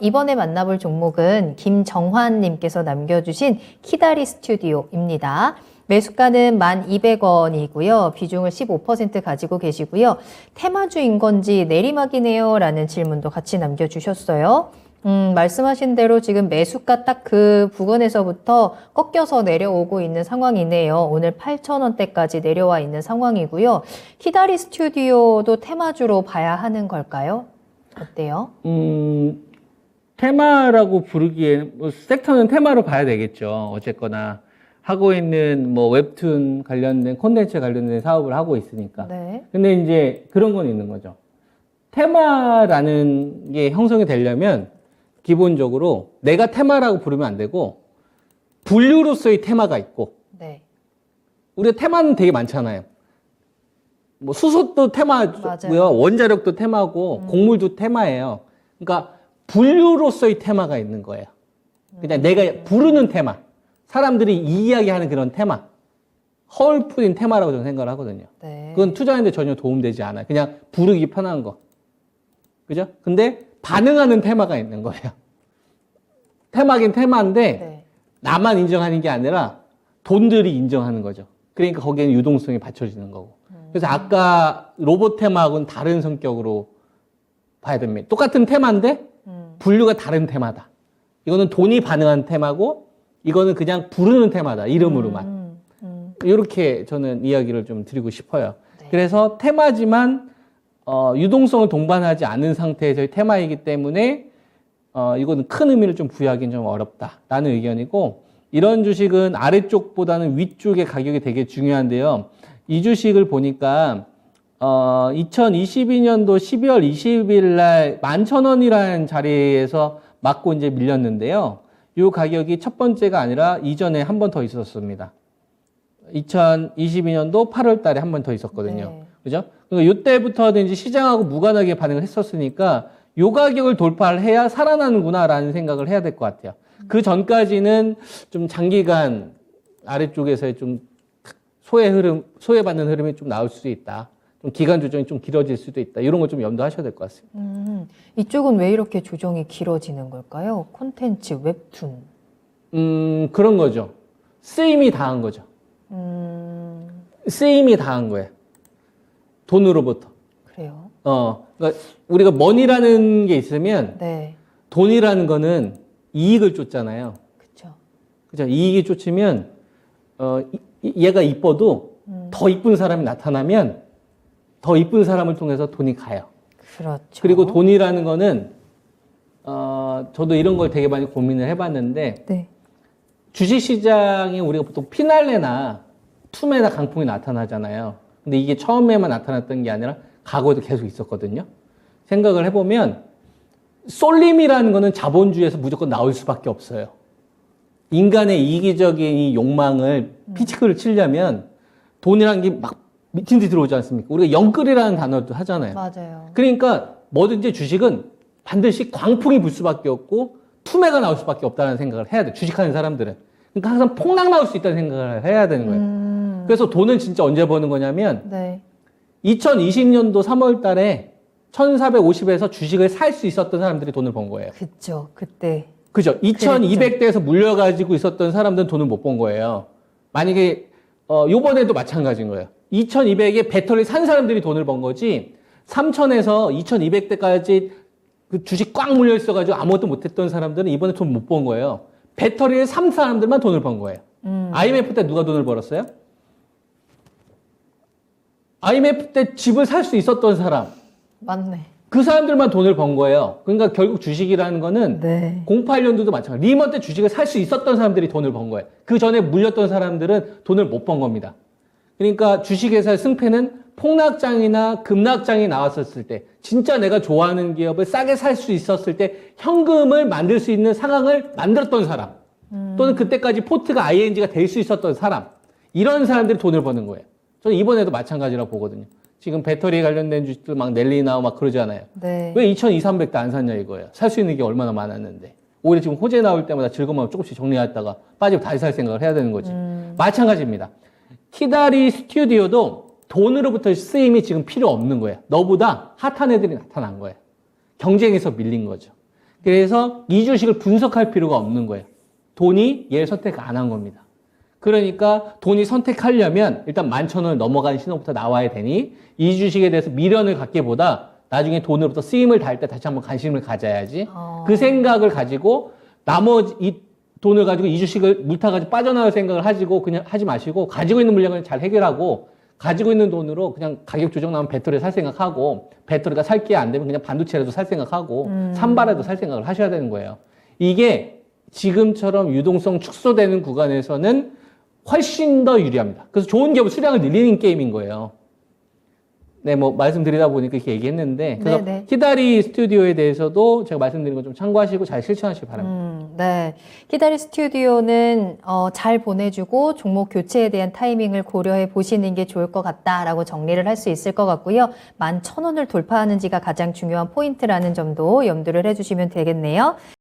이번에 만나볼 종목은 김정환님께서 남겨주신 키다리 스튜디오입니다. 매수가는 1,200원이고요. 비중을 15% 가지고 계시고요. 테마주인 건지 내리막이네요 라는 질문도 같이 남겨주셨어요. 말씀하신 대로 지금 매수가 딱 그 부근에서부터 꺾여서 내려오고 있는 상황이네요. 오늘 8,000원대까지 내려와 있는 상황이고요. 키다리 스튜디오도 테마주로 봐야 하는 걸까요? 어때요? 테마라고 부르기에는 뭐 섹터는 테마로 봐야 되겠죠. 어쨌거나 하고 있는 뭐 웹툰 관련된 콘텐츠 관련된 사업을 하고 있으니까. 네. 근데 이제 그런 건 있는 거죠. 테마라는 게 형성이 되려면 기본적으로 내가 테마라고 부르면 안 되고 분류로서의 테마가 있고, 네. 우리가 테마는 되게 많잖아요. 뭐 수소도 테마고요, 맞아요. 원자력도 테마고, 곡물도 테마예요. 그러니까 분류로서의 테마가 있는 거예요. 그냥 내가 부르는 테마, 사람들이 이야기하는 그런 테마, 허울뿐인 테마라고 저는 생각을 하거든요. 네. 그건 투자하는데 전혀 도움되지 않아요. 그냥 부르기 편한 거. 그죠? 근데 반응하는 테마가 있는 거예요. 테마긴 테마인데 네. 나만 인정하는 게 아니라 돈들이 인정하는 거죠. 그러니까 거기에는 유동성이 받쳐지는 거고. 그래서 아까 로봇 테마하고는 다른 성격으로 봐야 됩니다. 똑같은 테마인데 분류가 다른 테마다. 이거는 돈이 반응하는 테마고, 이거는 그냥 부르는 테마다. 이름으로만. 이렇게 저는 이야기를 좀 드리고 싶어요. 네. 그래서 테마지만 유동성을 동반하지 않은 상태에서의 테마이기 때문에 이거는 큰 의미를 좀 부여하기는 좀 어렵다라는 의견이고, 이런 주식은 아래쪽보다는 위쪽의 가격이 되게 중요한데요. 이 주식을 보니까 2022년도 12월 20일 날 11,000원이라는 자리에서 맞고 이제 밀렸는데요. 이 가격이 첫 번째가 아니라 이전에 한 번 더 있었습니다. 2022년도 8월 달에 한 번 더 있었거든요. 네. 그죠? 그러니까 이때부터는 이제 시장하고 무관하게 반응을 했었으니까 요 가격을 돌파를 해야 살아나는구나라는 생각을 해야 될 것 같아요. 그 전까지는 좀 장기간 아래쪽에서의 좀 소외받는 흐름이 좀 나올 수 있다. 좀 기간 조정이 좀 길어질 수도 있다. 이런 걸 좀 염두하셔야 될 것 같습니다. 이쪽은 왜 이렇게 조정이 길어지는 걸까요? 콘텐츠, 웹툰. 그런 거죠. 쓰임이 다한 거죠. 쓰임이 다한 거예요. 돈으로부터. 그래요? 그러니까 우리가 머니라는 게 있으면 네. 돈이라는 거는 이익을 쫓잖아요. 그쵸. 그죠? 이익이 쫓으면, 얘가 이뻐도 더 이쁜 사람이 나타나면 더 이쁜 사람을 통해서 돈이 가요. 그렇죠. 그리고 돈이라는 거는, 저도 이런 걸 되게 많이 고민을 해봤는데, 네. 주식시장에 우리가 보통 피날레나 투매나 강풍이 나타나잖아요. 근데 이게 처음에만 나타났던 게 아니라 과거에도 계속 있었거든요. 생각을 해보면, 쏠림이라는 거는 자본주의에서 무조건 나올 수밖에 없어요. 인간의 이기적인 이 욕망을 피치크를 치려면 돈이라는 게 막 미친 듯이 들어오지 않습니까? 우리가 영끌이라는 단어도 하잖아요. 맞아요. 그러니까 뭐든지 주식은 반드시 광풍이 불 수밖에 없고 투매가 나올 수밖에 없다는 생각을 해야 돼. 주식하는 사람들은. 그러니까 항상 폭락 나올 수 있다는 생각을 해야 되는 거예요. 그래서 돈은 진짜 언제 버는 거냐면 네. 2020년도 3월 달에 1450에서 주식을 살 수 있었던 사람들이 돈을 번 거예요. 그쵸. 그때. 그죠? 2200대에서 물려가지고 있었던 사람들은 돈을 못 번 거예요. 만약에, 요번에도 마찬가지인 거예요. 2200에 배터리 산 사람들이 돈을 번 거지, 3000에서 2200대까지 그 주식 꽉 물려 있어가지고 아무것도 못했던 사람들은 이번에 돈 못 번 거예요. 배터리를 산 사람들만 돈을 번 거예요. IMF 때 누가 돈을 벌었어요? IMF 때 집을 살 수 있었던 사람. 맞네. 그 사람들만 돈을 번 거예요. 그러니까 결국 주식이라는 거는 네. 08년도도 마찬가지. 리먼 때 주식을 살 수 있었던 사람들이 돈을 번 거예요. 그 전에 물렸던 사람들은 돈을 못 번 겁니다. 그러니까 주식회사의 승패는 폭락장이나 급락장이 나왔었을 때, 진짜 내가 좋아하는 기업을 싸게 살 수 있었을 때 현금을 만들 수 있는 상황을 만들었던 사람, 또는 그때까지 포트가 ING가 될 수 있었던 사람, 이런 사람들이 돈을 버는 거예요. 저는 이번에도 마찬가지라고 보거든요. 지금 배터리 관련된 주식들 막 랠리 나오고 막 그러잖아요. 네. 왜 2200대 안 샀냐 이거예요. 살 수 있는 게 얼마나 많았는데. 오히려 지금 호재 나올 때마다 즐거움을 조금씩 정리했다가 빠지고 다시 살 생각을 해야 되는 거지. 마찬가지입니다. 키다리 스튜디오도 돈으로부터 쓰임이 지금 필요 없는 거예요. 너보다 핫한 애들이 나타난 거예요. 경쟁에서 밀린 거죠. 그래서 이 주식을 분석할 필요가 없는 거예요. 돈이 얘를 선택 안 한 겁니다. 그러니까 돈이 선택하려면 일단 11,000원을 넘어간 신호부터 나와야 되니 이 주식에 대해서 미련을 갖기보다 나중에 돈으로부터 쓰임을 다할 때 다시 한번 관심을 가져야지. 그 생각을 가지고 나머지 이 돈을 가지고 이 주식을 물타가지고 빠져나갈 생각을 가지고 그냥 하지 마시고 가지고 있는 물량을 잘 해결하고 가지고 있는 돈으로 그냥 가격 조정 나오면 배터리 살 생각하고 배터리가 살 게 안 되면 그냥 반도체라도 살 생각하고 산바라도 살 생각을 하셔야 되는 거예요. 이게 지금처럼 유동성 축소되는 구간에서는 훨씬 더 유리합니다. 그래서 좋은 기업 수량을 늘리는 게임인 거예요. 네, 뭐 말씀드리다 보니까 이렇게 얘기했는데 그래서 네네. 히다리 스튜디오에 대해서도 제가 말씀드린 거 좀 참고하시고 잘 실천하시기 바랍니다. 네. 히다리 스튜디오는 잘 보내주고 종목 교체에 대한 타이밍을 고려해 보시는 게 좋을 것 같다라고 정리를 할 수 있을 것 같고요. 11,000원을 돌파하는지가 가장 중요한 포인트라는 점도 염두를 해주시면 되겠네요.